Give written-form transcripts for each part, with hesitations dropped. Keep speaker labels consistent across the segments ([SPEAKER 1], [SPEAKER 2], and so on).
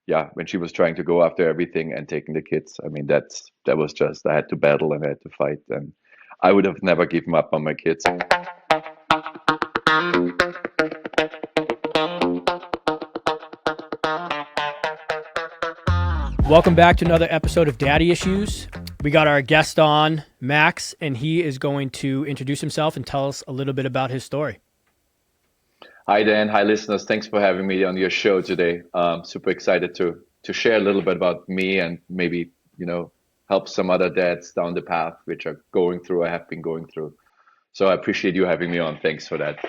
[SPEAKER 1] yeah, when she was trying to go after everything and taking the kids, I mean, that was just, I had to battle and I had to fight, and I would have never given up on my kids.
[SPEAKER 2] Welcome back to another episode of Daddy Issues. We got our guest on, Max, and he is going to introduce himself and tell us a little bit about his story.
[SPEAKER 1] Hi, Dan. Hi, listeners. Thanks for having me on your show today. Super excited to share a little bit about me and maybe, help some other dads down the path which are going through, I have been going through. So I appreciate you having me on. Thanks for that.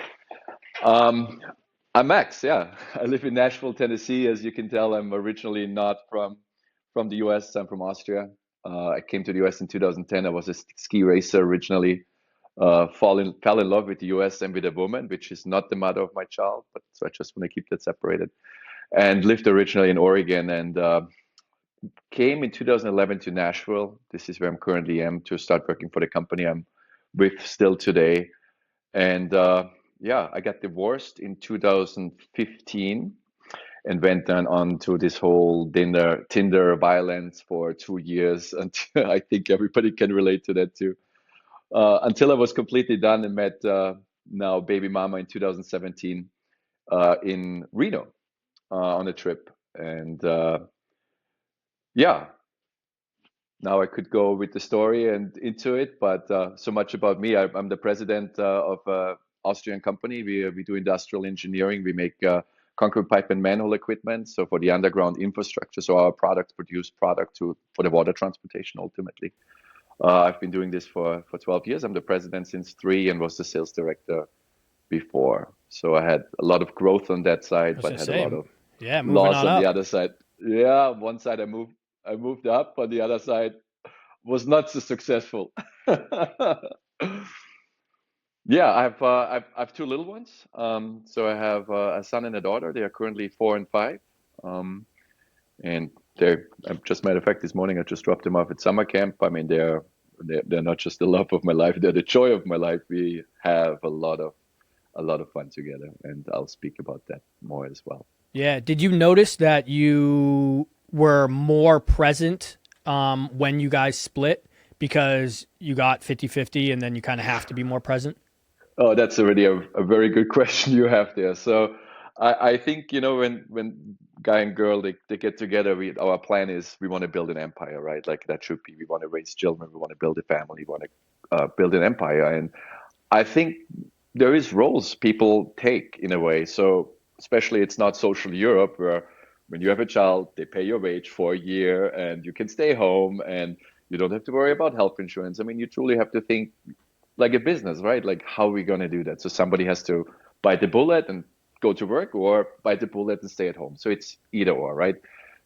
[SPEAKER 1] Um, I'm Max. Yeah, I live in Nashville, Tennessee. As you can tell, I'm originally not from the US. I'm from Austria. I came to the US in 2010. I was a ski racer originally. Fell in love with the US and with a woman, which is not the mother of my child, but so I just want to keep that separated. And lived originally in Oregon and came in 2011 to Nashville. This is where I'm currently am to start working for the company I'm with still today. And yeah, I got divorced in 2015 and went then on to this whole Tinder violence for 2 years. And I think everybody can relate to that too. Until I was completely done and met now baby mama in 2017 in Reno on a trip. And yeah, now I could go with the story and into it, but so much about me. I'm the president of Austrian company. We do industrial engineering. We make concrete pipe and manhole equipment, so for the underground infrastructure. So our products produce product to for the water transportation ultimately. I've been doing this for 12 years. I'm the president since three and was the sales director before. So I had a lot of growth on that
[SPEAKER 2] I
[SPEAKER 1] side,
[SPEAKER 2] was
[SPEAKER 1] but
[SPEAKER 2] going to
[SPEAKER 1] had a
[SPEAKER 2] say,
[SPEAKER 1] lot of
[SPEAKER 2] yeah, moving
[SPEAKER 1] loss
[SPEAKER 2] on
[SPEAKER 1] on the
[SPEAKER 2] up.
[SPEAKER 1] other side. Yeah, one side I moved up, on the other side was not so successful. Yeah, I've two little ones. So I have a son and a daughter. They are currently 4 and 5. Um, and they're just matter of fact, this morning I just dropped them off at summer camp. I mean, they're not just the love of my life; they're the joy of my life. We have a lot of fun together, and I'll speak about that more as well.
[SPEAKER 2] Yeah. Did you notice that you were more present when you guys split because you got 50-50 and then you kind of have to be more present?
[SPEAKER 1] Oh, that's already a very good question you have there. So I think, when guy and girl they get together, our plan is we want to build an empire, right? Like that should be. We want to raise children, we want to build a family, we want to build an empire. And I think there is roles people take in a way. So especially it's not social Europe where when you have a child, they pay your wage for a year and you can stay home and you don't have to worry about health insurance. I mean, you truly have to think like a business, right? Like how are we going to do that? So somebody has to bite the bullet and go to work or bite the bullet and stay at home. So it's either or, right?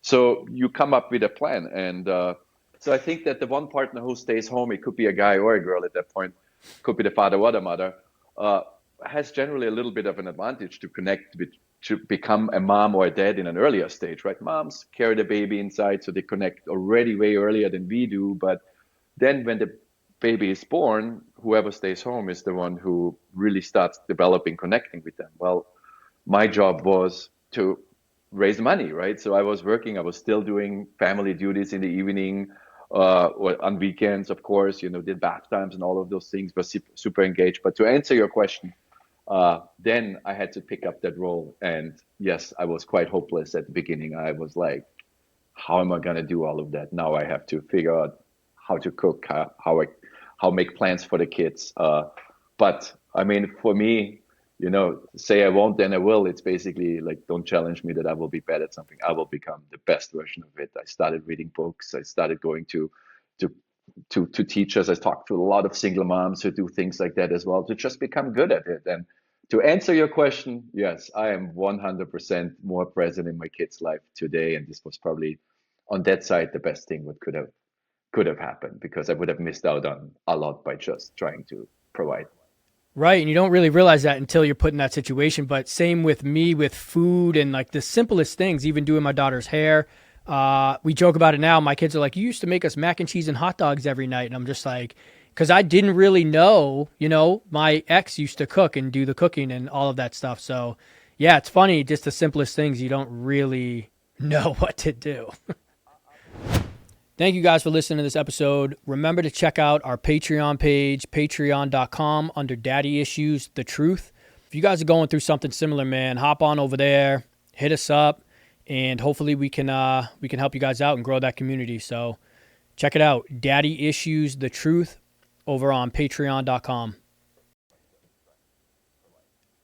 [SPEAKER 1] So you come up with a plan. And so I think that the one partner who stays home, it could be a guy or a girl at that point, could be the father or the mother, uh, has generally a little bit of an advantage to connect with, to become a mom or a dad in an earlier stage, right? Moms carry the baby inside, so they connect already way earlier than we do. But then when the baby is born, whoever stays home is the one who really starts developing, connecting with them. Well, my job was to raise money, right? So I was working, I was still doing family duties in the evening, or on weekends, of course, did bath times and all of those things, was super engaged. But to answer your question, then I had to pick up that role. And yes, I was quite hopeless at the beginning. I was like, how am I going to do all of that? Now I have to figure out how to cook, how make plans for the kids. But I mean, for me, say I won't, then I will. It's basically like, don't challenge me that I will be bad at something. I will become the best version of it. I started reading books. I started going to to teachers. I talked to a lot of single moms who do things like that as well to just become good at it. And to answer your question, yes, I am 100% more present in my kids' life today, and this was probably on that side the best thing what could have happened because I would have missed out on a lot by just trying to provide.
[SPEAKER 2] Right. And you don't really realize that until you're put in that situation. But same with me with food and like the simplest things, even doing my daughter's hair. We joke about it now. My kids are like, you used to make us mac and cheese and hot dogs every night. And I'm just like, because I didn't really know, my ex used to cook and do the cooking and all of that stuff. So yeah, it's funny, just the simplest things you don't really know what to do. Thank you guys for listening to this episode. Remember to check out our Patreon page, patreon.com, under Daddy Issues, The Truth. If you guys are going through something similar, man, hop on over there, hit us up, and hopefully we can help you guys out and grow that community. So check it out, Daddy Issues, The Truth, over on patreon.com.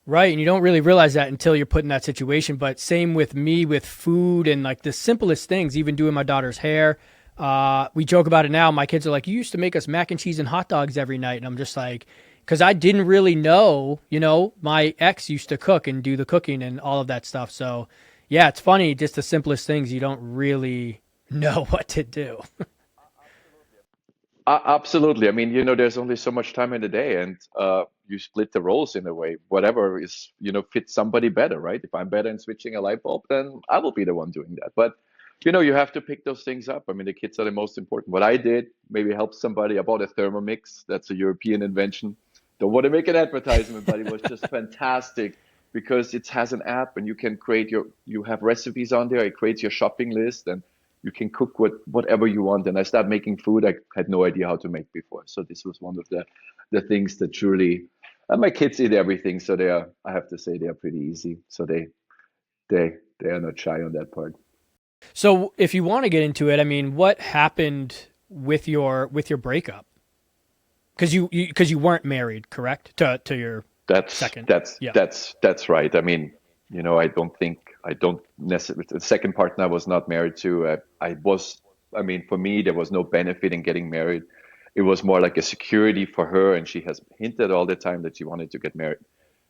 [SPEAKER 2] Right, and you don't really realize that until you're put in that situation. But same with me with food and like the simplest things, even doing my daughter's hair. We joke about it now. My kids are like, "You used to make us mac and cheese and hot dogs every night," and I'm just like, because I didn't really know. My ex used to cook and do the cooking and all of that stuff. So, yeah, it's funny. Just the simplest things you don't really know what to do.
[SPEAKER 1] Absolutely. I mean, there's only so much time in the day, and you split the roles in a way. Whatever is, fits somebody better, right? If I'm better in switching a light bulb, then I will be the one doing that. But, you have to pick those things up. I mean, the kids are the most important. What I did maybe help somebody. I bought a Thermomix. That's a European invention. Don't want to make an advertisement, but it was just fantastic because it has an app and you can you have recipes on there. It creates your shopping list and you can cook whatever you want. And I started making food I had no idea how to make before. So this was one of the things that truly, and my kids eat everything. So I have to say, they are pretty easy. So they are not shy on that part.
[SPEAKER 2] So, if you want to get into it, I mean, what happened with your breakup? Because you weren't married, correct? To your
[SPEAKER 1] That's
[SPEAKER 2] second,
[SPEAKER 1] that's
[SPEAKER 2] yeah.
[SPEAKER 1] that's that's right. I mean, I don't necessarily. The second partner I was not married to. I was. I mean, for me, there was no benefit in getting married. It was more like a security for her, and she has hinted all the time that she wanted to get married.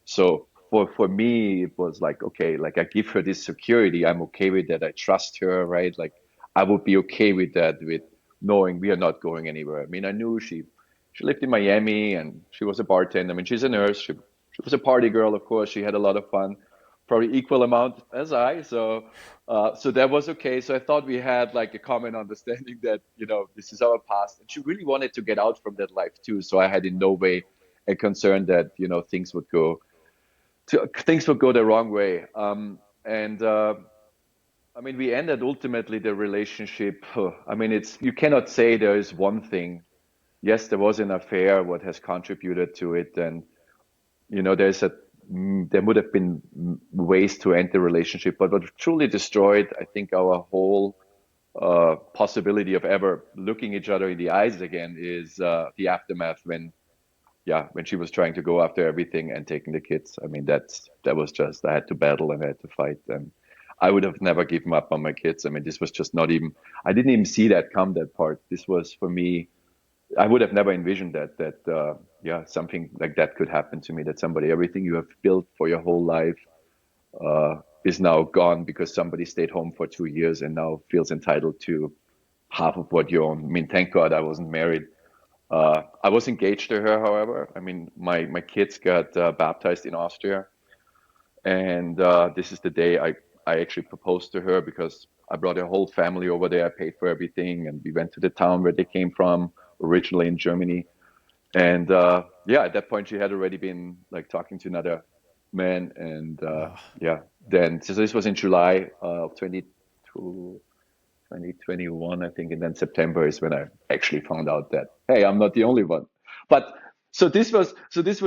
[SPEAKER 1] So for me, it was like, okay, like I give her this security. I'm okay with that. I trust her, right? Like I would be okay with that, with knowing we are not going anywhere. I mean, I knew she lived in Miami and she was a bartender. I mean, she's a nurse. She was a party girl, of course. She had a lot of fun, probably equal amount as I. So that was okay. So I thought we had like a common understanding that, this is our past. And she really wanted to get out from that life too. So I had in no way a concern that, things would go the wrong way. And I mean, we ended ultimately the relationship. I mean, you cannot say there is one thing. Yes, there was an affair, what has contributed to it, and there would have been ways to end the relationship, but what truly destroyed, I think, our whole possibility of ever looking each other in the eyes again is the aftermath when she was trying to go after everything and taking the kids. I mean, that was just, I had to battle and I had to fight, and I would have never given up on my kids. I mean, this was just not even, I didn't even see that come, that part. This was for me, I would have never envisioned that something like that could happen to me, that somebody, everything you have built for your whole life is now gone because somebody stayed home for 2 years and now feels entitled to half of what you own. I mean, thank God I wasn't married. I was engaged to her, however. I mean, my kids got baptized in Austria, and this is the day I actually proposed to her because I brought her whole family over there. I paid for everything, and we went to the town where they came from, originally in Germany. And yeah, at that point, she had already been like talking to another man, and
[SPEAKER 2] Ugh.
[SPEAKER 1] yeah, then so this was in July of 2021, I think, and then September is when I actually found out that, hey, I'm not the only one. But so this was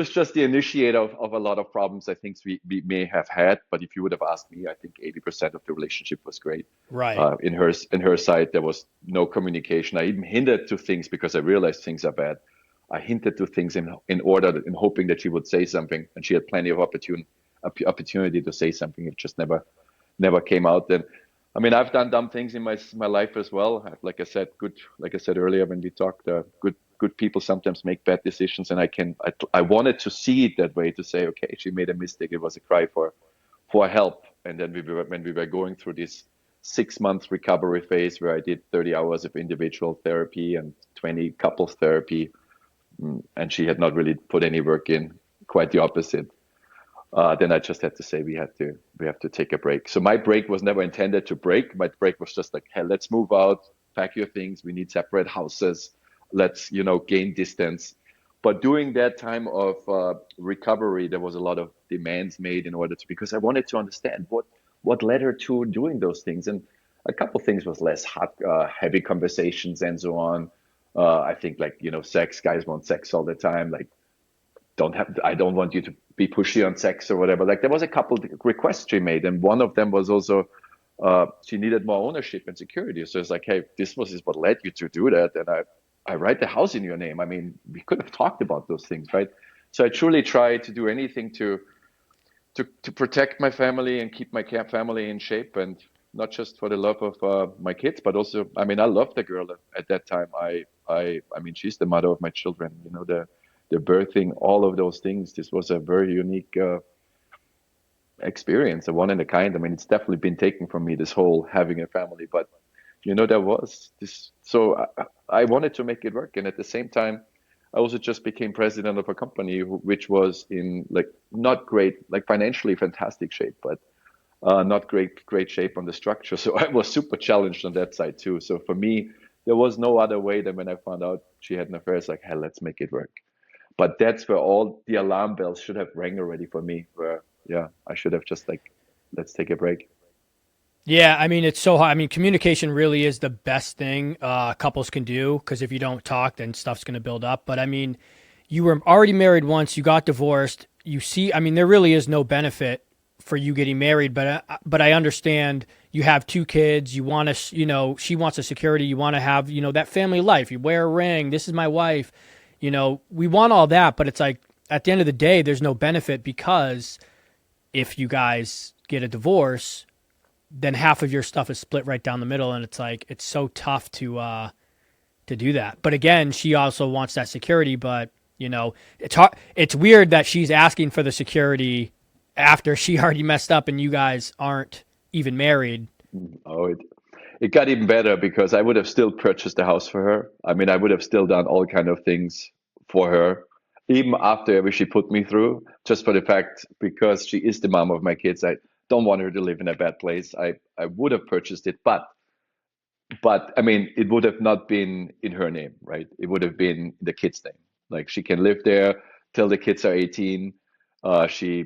[SPEAKER 1] just the initiator of a lot of problems I think we may have had. But if you would have asked me, I think 80% of the relationship was great.
[SPEAKER 2] Right.
[SPEAKER 1] In her side, there was no communication. I even hinted to things because I realized things are bad. I hinted to things in hoping that she would say something, and she had plenty of opportunity to say something. It just never came out. And I mean, I've done dumb things in my life as well. Like I said earlier when we talked, good people sometimes make bad decisions, and I wanted to see it that way, to say, okay, she made a mistake. It was a cry for help. And then when we were going through this 6 months recovery phase where I did 30 hours of individual therapy and 20 couples therapy, and she had not really put any work in, quite the opposite. Then I just had to say we have to take a break. So my break was never intended to break. My break was just like, hey, let's move out, pack your things. We need separate houses. Let's gain distance. But during that time of recovery, there was a lot of demands made in order to, because I wanted to understand what led her to doing those things. And a couple things was less hot, heavy conversations and so on. I think like, sex, guys want sex all the time. Like, I don't want you to be pushy on sex or whatever. Like there was a couple requests she made, and one of them was also she needed more ownership and security. So it's like, hey, this is what led you to do that, and I write the house in your name. I mean, we could have talked about those things, right? So I truly try to do anything to protect my family and keep my family in shape, and not just for the love of my kids, but also, I mean, I love the girl at that time. I mean, she's the mother of my children. The birthing, all of those things. This was a very unique experience, a one in a kind. I mean, it's definitely been taken from me, this whole having a family, but there was this. So I wanted to make it work, and at the same time, I also just became president of a company which was in like not great, like financially fantastic shape, but not great shape on the structure. So I was super challenged on that side too. So for me, there was no other way than when I found out she had an affair. It's like, hey, let's make it work. But that's where all the alarm bells should have rang already for me. Where yeah, I should have just like, let's take a break.
[SPEAKER 2] Yeah, I mean it's so hard. I mean communication really is the best thing couples can do because if you don't talk, then stuff's going to build up. But I mean, you were already married once, you got divorced. You see, I mean, there really is no benefit for you getting married, but I understand you have two kids. You want to, she wants a security. You want to have, that family life. You wear a ring. This is my wife. We want all that, but it's like at the end of the day, there's no benefit because if you guys get a divorce, then half of your stuff is split right down the middle, and it's like it's so tough to do that. But again, she also wants that security, but it's hard. It's weird that she's asking for the security after she already messed up and you guys aren't even married.
[SPEAKER 1] Oh, it got even better because I would have still purchased the house for her. I mean, I would have still done all kind of things for her, even after everything she put me through, just for the fact because she is the mom of my kids. I don't want her to live in a bad place. I would have purchased it, but I mean, it would have not been in her name, right? It would have been the kids' name. Like she can live there till the kids are 18. She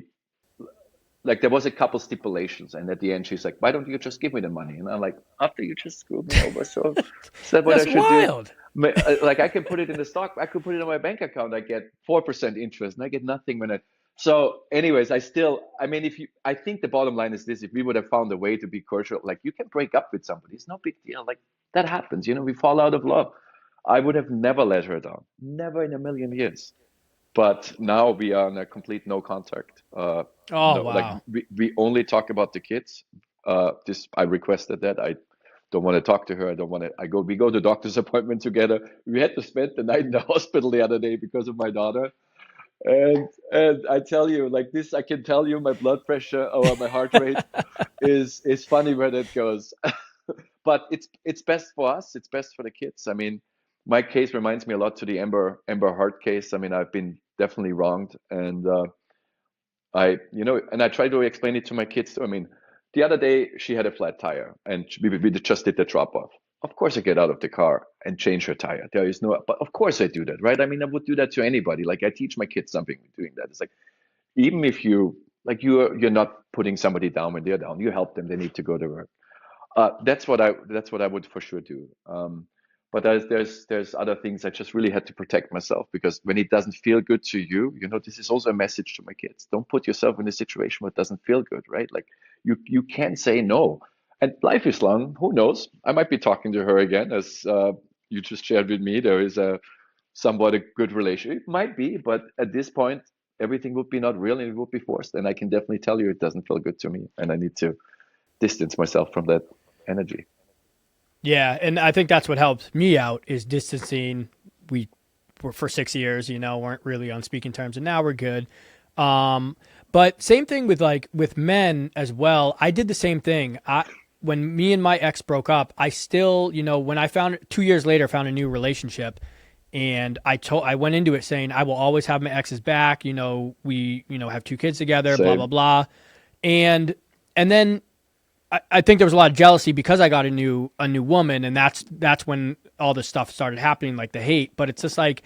[SPEAKER 1] like there was a couple stipulations, and at the end she's like, "Why don't you just give me the money?" And I'm like, "After you just screwed me over, so is that what I
[SPEAKER 2] That's
[SPEAKER 1] should do?"
[SPEAKER 2] wild.
[SPEAKER 1] Like I can put it in the stock, I could put it on my bank account. I get 4% interest, and I get nothing when I. So, anyways, I mean, I think the bottom line is this: if we would have found a way to be cordial, like you can break up with somebody, it's no big deal. Like that happens, we fall out of love. I would have never let her down, never in a million years. But now we are in a complete no contact.
[SPEAKER 2] Oh
[SPEAKER 1] No, like
[SPEAKER 2] wow.
[SPEAKER 1] we only talk about the kids. This I requested that. I don't want to talk to her. I don't want to. We go to doctor's appointment together. We had to spend the night in the hospital the other day because of my daughter. And I tell you, like this, I can tell you my blood pressure or my heart rate is funny where that goes. But it's best for us. It's best for the kids. I mean, my case reminds me a lot to the Amber Heart case. I mean, I've been definitely wronged, and and I try to explain it to my kids too. I mean, the other day she had a flat tire, and we just did the drop off. Of course, I get out of the car and change her tire. There is no, but of course I do that, right? I mean, I would do that to anybody. Like I teach my kids something doing that. It's like even if you're not putting somebody down when they're down, you help them. They need to go to work. That's what I would for sure do. But there's other things I just really had to protect myself because when it doesn't feel good to you, this is also a message to my kids. Don't put yourself in a situation where it doesn't feel good, right? Like you can say no. And life is long. Who knows? I might be talking to her again, as you just shared with me. There is a somewhat a good relation. It might be, but at this point, everything would be not real and it would be forced. And I can definitely tell you it doesn't feel good to me, and I need to distance myself from that energy.
[SPEAKER 2] Yeah, and I think that's what helped me out is distancing. We were for 6 years, weren't really on speaking terms, and now we're good. But same thing with men as well. I did the same thing. When me and my ex broke up, I still, when I found 2 years later, found a new relationship, and I went into it saying I will always have my ex's back. We have two kids together, blah blah
[SPEAKER 1] Same.
[SPEAKER 2] blah, and then I think there was a lot of jealousy because I got a new woman, and that's when all this stuff started happening, like the hate. But it's just like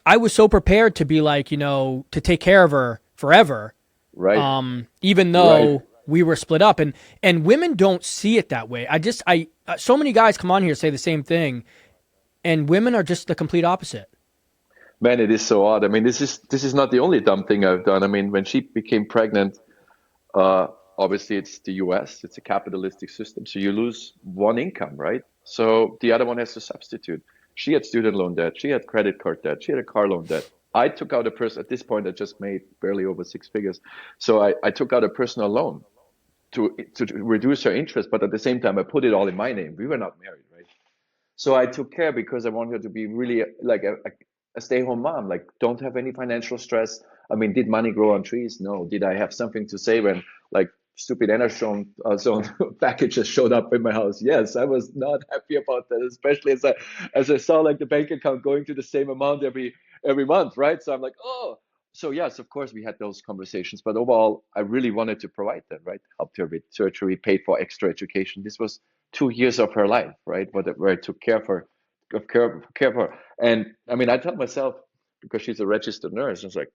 [SPEAKER 2] I was so prepared to be like, to take care of her forever.
[SPEAKER 1] Right.
[SPEAKER 2] Even
[SPEAKER 1] Right.
[SPEAKER 2] though we were split up, and women don't see it that way. I so many guys come on here say the same thing, and women are just the complete opposite.
[SPEAKER 1] Man, it is so odd. I mean, this is not the only dumb thing I've done. I mean, when she became pregnant, uh, obviously it's the US, it's a capitalistic system, so you lose one income, right? So the other one has to substitute. She had student loan debt, she had credit card debt, she had a car loan debt. I took out a person at this point. I just made barely over six figures, so I took out a personal loan to reduce her interest, but at the same time I put it all in my name. We were not married, right? So I took care because I want her to be really like a stay-home mom, like don't have any financial stress. I mean, did money grow on trees? No. Did I have something to say when like stupid Enerzone zone packages showed up in my house? Yes, I was not happy about that, especially as I saw like the bank account going to the same amount every month, right? So I'm like, oh. So yes, of course we had those conversations, but overall, I really wanted to provide that, right? Helped her with surgery, paid for extra education. This was 2 years of her life, right? Where I took care of her. And I mean, I tell myself because she's a registered nurse, I was like,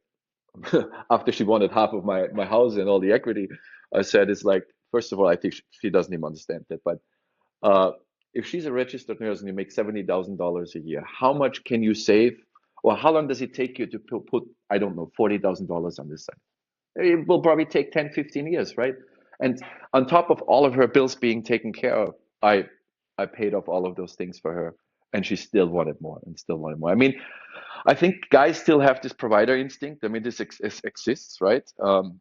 [SPEAKER 1] after she wanted half of my house and all the equity, I said, it's like, first of all, I think she doesn't even understand that. But uh, if she's a registered nurse and you make $70,000 a year, how much can you save? Or how long does it take you to put I don't know, $40,000 on this side? It will probably take 10, 15 years, right? And on top of all of her bills being taken care of, I paid off all of those things for her, and she still wanted more and still wanted more. I mean, I think guys still have this provider instinct. I mean, this exists, right?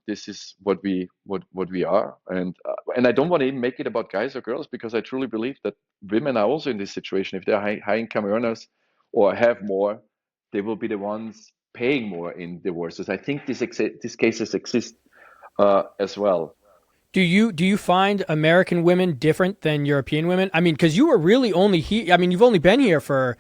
[SPEAKER 1] This is what we are, and I don't want to even make it about guys or girls because I truly believe that women are also in this situation. If they're high income earners or have more, they will be the ones paying more in divorces. I think these cases exist as well.
[SPEAKER 2] Do you find American women different than European women? I mean, because you were really only here. I mean, you've only been here for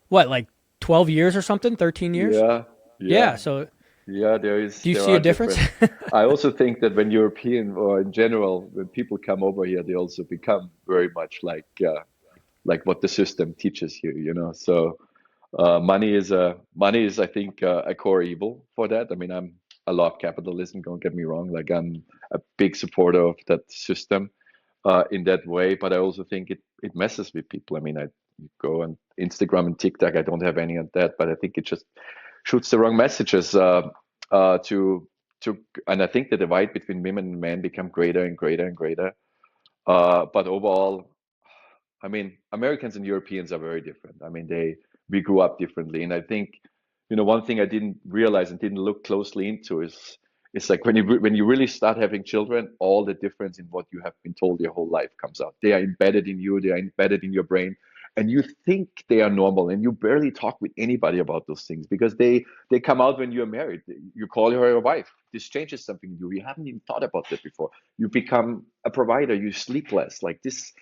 [SPEAKER 2] what, like 12 years or something, 13 years?
[SPEAKER 1] Yeah,
[SPEAKER 2] Yeah.
[SPEAKER 1] yeah.
[SPEAKER 2] So
[SPEAKER 1] Yeah,
[SPEAKER 2] do you
[SPEAKER 1] there
[SPEAKER 2] see a
[SPEAKER 1] are
[SPEAKER 2] difference?
[SPEAKER 1] different. I also think that when European or in general, when people come over here, they also become very much like what the system teaches you, you know. So money is I think a core evil for that. I mean, I love capitalism, don't get me wrong. Like I'm a big supporter of that system in that way, but I also think it messes with people. I mean, I go on Instagram and TikTok. I don't have any of that, but I think it just shoots the wrong messages to and I think the divide between women and men become greater and greater and greater. But overall, I mean, Americans and Europeans are very different. I mean, we grew up differently, and I think, one thing I didn't realize and didn't look closely into is it's like when you really start having children, all the difference in what you have been told your whole life comes out. They are embedded in you, they are embedded in your brain, and you think they are normal, and you barely talk with anybody about those things because they come out when you're married. You call her your wife. This changes something in you. You haven't even thought about that before. You become a provider. You sleep less. Like this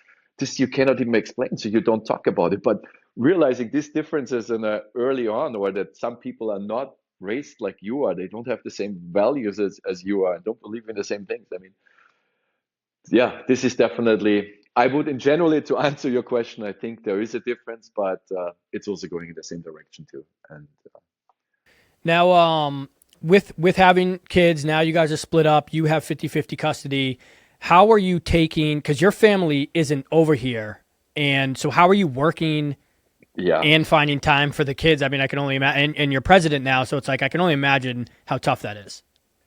[SPEAKER 1] you cannot even explain, so you don't talk about it. But realizing these differences in early on, or that some people are not raised like you are, they don't have the same values as you are, and don't believe in the same things. I mean, yeah, this is definitely. I would, in generally, to answer your question, I think there is a difference, but it's also going in the same direction too. And
[SPEAKER 2] Now, with having kids, now you guys are split up. You have 50-50 custody. How are you taking, because your family isn't over here, and so how are you working
[SPEAKER 1] yeah,
[SPEAKER 2] and finding time for the kids? I mean, I can only imagine, and you're president now, so it's like I can only imagine how tough that is.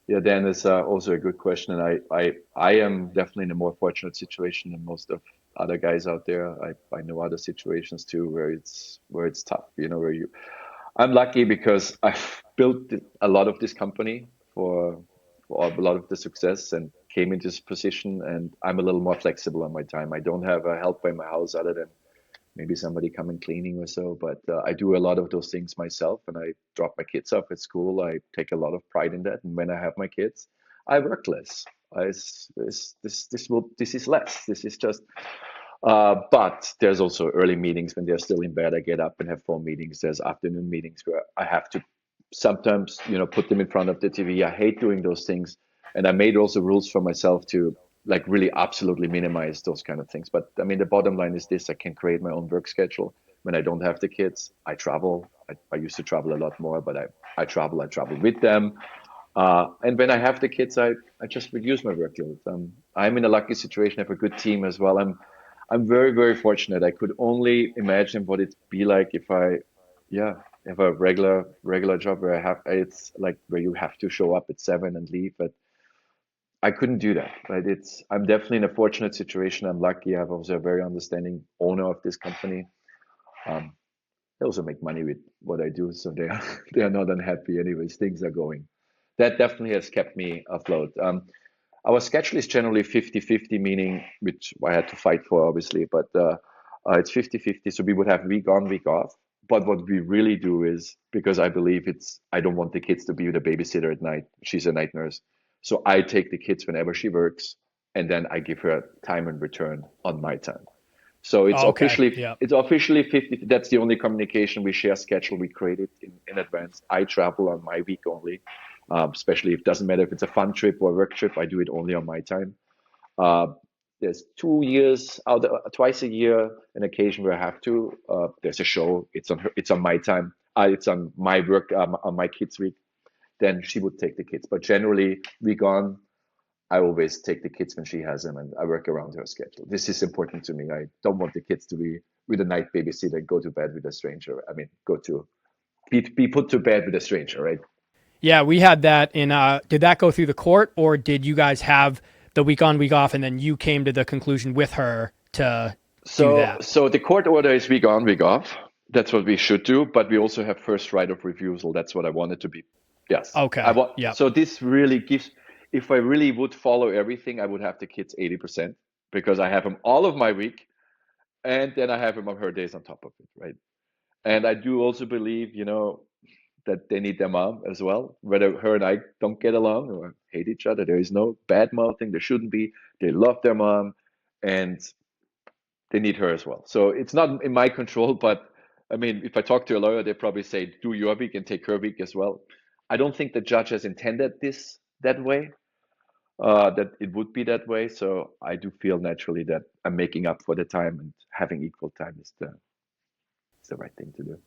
[SPEAKER 1] yeah, Dan is also a good question, and I am definitely in a more fortunate situation than most of other guys out there. I know other situations too where it's tough, where you I'm lucky because I've built a lot of this company for a lot of the success and came into this position, and I'm a little more flexible on my time. I don't have a helper in my house other than maybe somebody coming cleaning or so, but I do a lot of those things myself, and I drop my kids off at school. I take a lot of pride in that, and when I have my kids, I work less. This is less. This is just but there's also early meetings when they're still in bed. I get up and have phone meetings. There's afternoon meetings where I have to sometimes, put them in front of the TV. I hate doing those things. And I made also rules for myself to like really absolutely minimize those kind of things. But I mean, the bottom line is this: I can create my own work schedule. When I don't have the kids, I travel. I used to travel a lot more, but I travel with them. And when I have the kids, I just reduce my workload. I'm in a lucky situation. I have a good team as well. I'm very, very fortunate. I could only imagine what it'd be like if I, yeah, have a regular job where it's like where you have to show up at 7 and leave. But I couldn't do that, right? I'm definitely in a fortunate situation. I'm lucky. I have also a very understanding owner of this company. Um, they also make money with what I do, so they are they are not unhappy. Anyways, things are going. That definitely has kept me afloat. Our schedule is generally 50-50, meaning which I had to fight for, obviously, but it's 50-50. So we would have week on, week off. But what we really do is because I believe I don't want the kids to be with a babysitter at night. She's a night nurse. So I take the kids whenever she works, and then I give her time in return on my time. So
[SPEAKER 2] Oh, okay. Yeah.
[SPEAKER 1] it's officially 50. That's the only communication. We share schedule. We create it in advance. I travel on my week only, especially if it doesn't matter if it's a fun trip or a work trip. I do it only on my time. Uh, there's 2 years out, twice a year, an occasion where I have to. There's a show. It's on my time. It's on my work on my kids' week. Then she would take the kids. But generally, week on, I always take the kids when she has them, and I work around her schedule. This is important to me. I don't want the kids to be with a night babysitter, go to bed with a stranger. I mean, be put to bed with a stranger, right?
[SPEAKER 2] Yeah, we had that in did that go through the court or did you guys have the week on, week off and then you came to the conclusion with her to do that?
[SPEAKER 1] So the court order is week on, week off. That's what we should do, but we also have first right of refusal. That's what I wanted to be. Yes, I
[SPEAKER 2] Okay.
[SPEAKER 1] want.
[SPEAKER 2] Yep.
[SPEAKER 1] So this really gives. If I really would follow everything, I would have the kids 80% because I have them all of my week, and then I have them on her days on top of it, right? And I do also believe, that they need their mom as well. Whether her and I don't get along or hate each other, there is no bad mouthing. There shouldn't be. They love their mom, and they need her as well. So it's not in my control, but I mean, if I talk to a lawyer, they probably say, do your week and take her week as well. I don't think the judge has intended this that way, that it would be that way. So I do feel naturally that I'm making up for the time and having equal time is the right thing to do.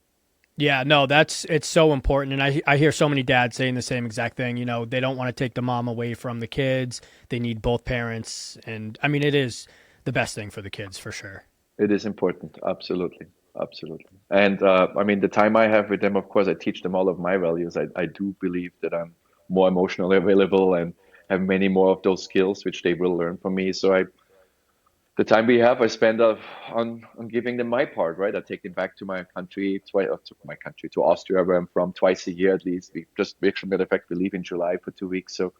[SPEAKER 2] Yeah, no, it's so important and I hear so many dads saying the same exact thing, they don't want to take the mom away from the kids. They need both parents and I mean it is the best thing for the kids for sure.
[SPEAKER 1] It is important, absolutely, absolutely. And I mean, the time I have with them, of course, I teach them all of my values. I do believe that I'm more emotionally available and have many more of those skills, which they will learn from me. So the time we have, I spend on giving them my part, right? I take them back to my country, to Austria, where I'm from, twice a year at least. Actually, matter of fact, we leave in July for 2 weeks, so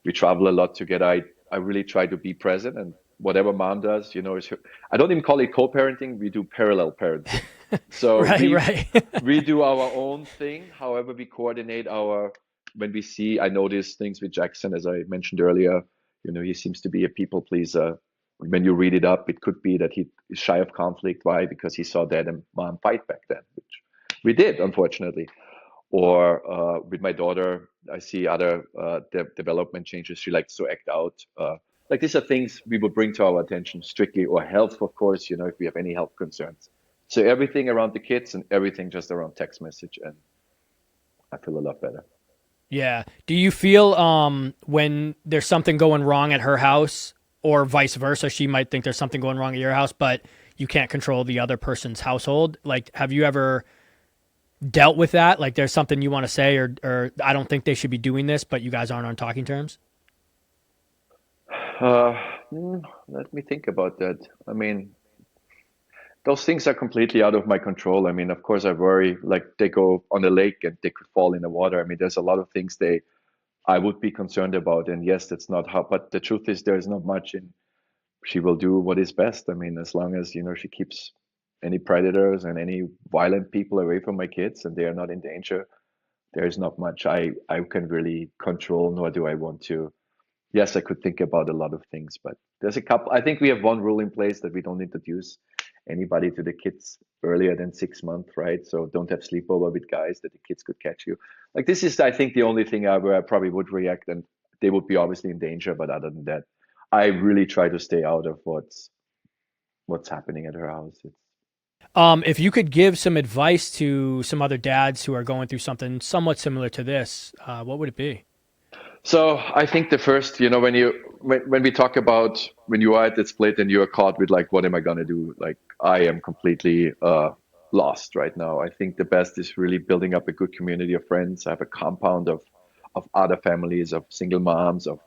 [SPEAKER 1] we travel a lot together. I really try to be present, and whatever mom does, I don't even call it co-parenting. We do parallel parenting. So
[SPEAKER 2] Right,
[SPEAKER 1] we
[SPEAKER 2] right.
[SPEAKER 1] we do our own thing. However, we coordinate when we see. I notice things with Jackson, as I mentioned earlier. He seems to be a people pleaser. When you read it up, it could be that he is shy of conflict. Why? Because he saw dad and mom fight back then, which we did, unfortunately. Or with my daughter, I see other development changes. She likes to act out. Like these are things we would bring to our attention strictly, or health, of course, if we have any health concerns. So everything around the kids and everything just around text message, and I feel a lot better.
[SPEAKER 2] Yeah. Do you feel when there's something going wrong at her house or vice versa, she might think there's something going wrong at your house, but you can't control the other person's household? Like have you ever dealt with that? Like there's something you want to say or I don't think they should be doing this, but you guys aren't on talking terms?
[SPEAKER 1] Uh, Let me think about that. I mean, those things are completely out of my control. I mean, of course, I worry like they go on a lake and they could fall in the water. I mean, there's a lot of things I would be concerned about. And yes, that's not how, but the truth is there is not much in she will do what is best. I mean, as long as, she keeps any predators and any violent people away from my kids and they are not in danger, there is not much I can really control, nor do I want to. Yes, I could think about a lot of things, but there's a couple. I think we have one rule in place that we don't introduce anybody to the kids earlier than 6 months, right? So don't have sleepover with guys that the kids could catch you. Like this is, I think, the only thing where I probably would react, and they would be obviously in danger. But other than that, I really try to stay out of what's happening at her house.
[SPEAKER 2] If you could give some advice to some other dads who are going through something somewhat similar to this, what would it be?
[SPEAKER 1] So I think the first, when we talk about when you are at that split and you are caught with like, what am I gonna do? Like I am completely lost right now. I think the best is really building up a good community of friends. I have a compound of other families, of single moms, of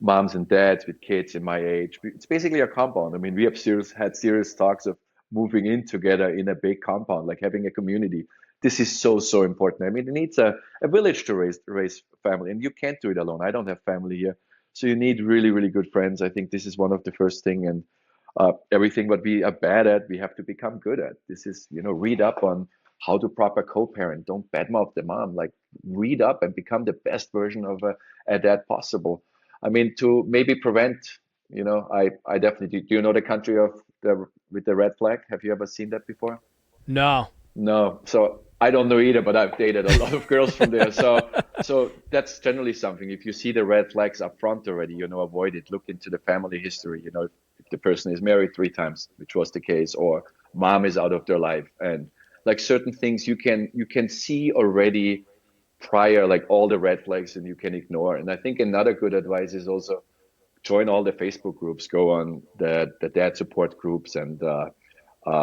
[SPEAKER 1] moms and dads with kids in my age. It's basically a compound. I mean, we have had serious talks of moving in together in a big compound, like having a community. This is so, so important. I mean, it needs a village to raise family, and you can't do it alone. I don't have family here, so you need really, really good friends. I think this is one of the first thing, and everything what we are bad at, we have to become good at. This is, read up on how to proper co-parent. Don't badmouth the mom. Like read up and become the best version of a dad possible. I mean, to maybe prevent, I definitely do. Do you know the country of the with the red flag? Have you ever seen that before?
[SPEAKER 2] No.
[SPEAKER 1] No, so I don't know either, but I've dated a lot of girls from there. So that's generally something. If you see the red flags up front already, avoid it. Look into the family history. If the person is married 3 times, which was the case, or mom is out of their life, and like certain things you can see already prior, like all the red flags, and you can ignore. And I think another good advice is also join all the Facebook groups, go on the dad support groups and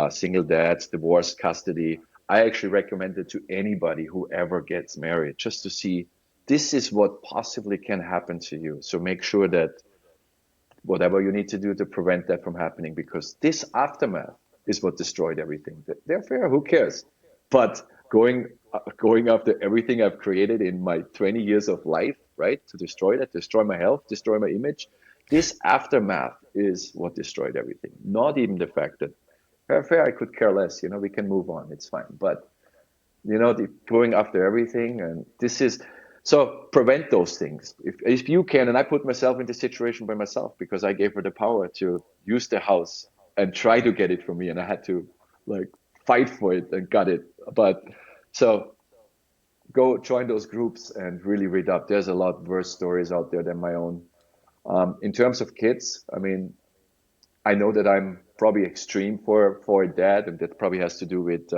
[SPEAKER 1] single dads, divorce, custody. I actually recommend it to anybody who ever gets married, just to see this is what possibly can happen to you. So make sure that whatever you need to do to prevent that from happening, because this aftermath is what destroyed everything. The affair, who cares? But going after everything I've created in my 20 years of life, right? To destroy that, destroy my health, destroy my image. This aftermath is what destroyed everything. Not even the fact that fair, I could care less. We can move on. It's fine. But going after everything, and this is so prevent those things if you can. And I put myself in this situation by myself because I gave her the power to use the house and try to get it from me, and I had to like fight for it and got it. But so go join those groups and really read up. There's a lot worse stories out there than my own. In terms of kids, I mean, I know that I'm probably extreme for a dad, and that probably has to do with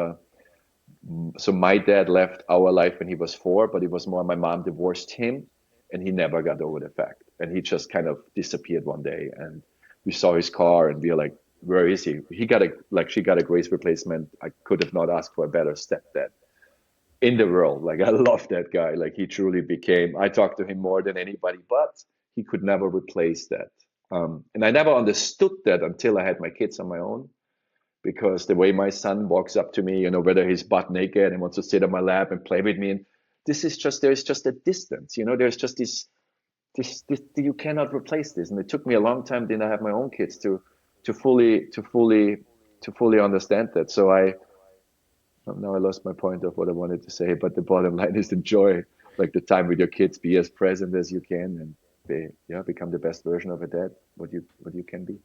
[SPEAKER 1] so my dad left our life when he was 4, but it was more my mom divorced him, and he never got over the fact, and he just kind of disappeared one day, and we saw his car, and we were like, where is he? She got a grace replacement. I could have not asked for a better stepdad in the world. Like I love that guy. Like he truly became. I talked to him more than anybody, but he could never replace that. And I never understood that until I had my kids on my own, because the way my son walks up to me, whether he's butt naked and wants to sit on my lap and play with me, and there's just a distance, there's just this you cannot replace this. And it took me a long time, then I have my own kids to fully understand that. So now I lost my point of what I wanted to say, but the bottom line is enjoy like the time with your kids, be as present as you can, and become the best version of a dad, what you can be.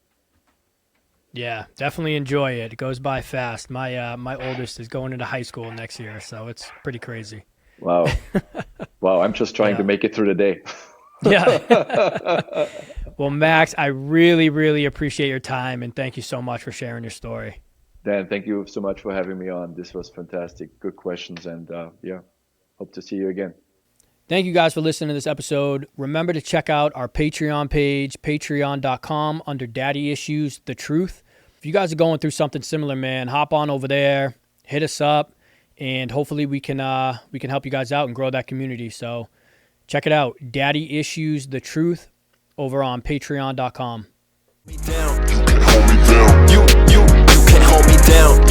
[SPEAKER 2] Yeah, definitely enjoy it. It goes by fast. My oldest is going into high school next year, so it's pretty crazy.
[SPEAKER 1] Wow. Wow, I'm just trying to make it through the day.
[SPEAKER 2] Yeah. Well, Max, I really, really appreciate your time, and thank you so much for sharing your story.
[SPEAKER 1] Dan, thank you so much for having me on. This was fantastic. Good questions, and hope to see you again.
[SPEAKER 2] Thank you guys for listening to this episode. Remember to check out our Patreon page, patreon.com, under Daddy Issues, The Truth. If you guys are going through something similar, man, hop on over there, hit us up, and hopefully we can help you guys out and grow that community. So check it out, Daddy Issues, The Truth, over on patreon.com.
[SPEAKER 3] You can hold me down. You can hold me down.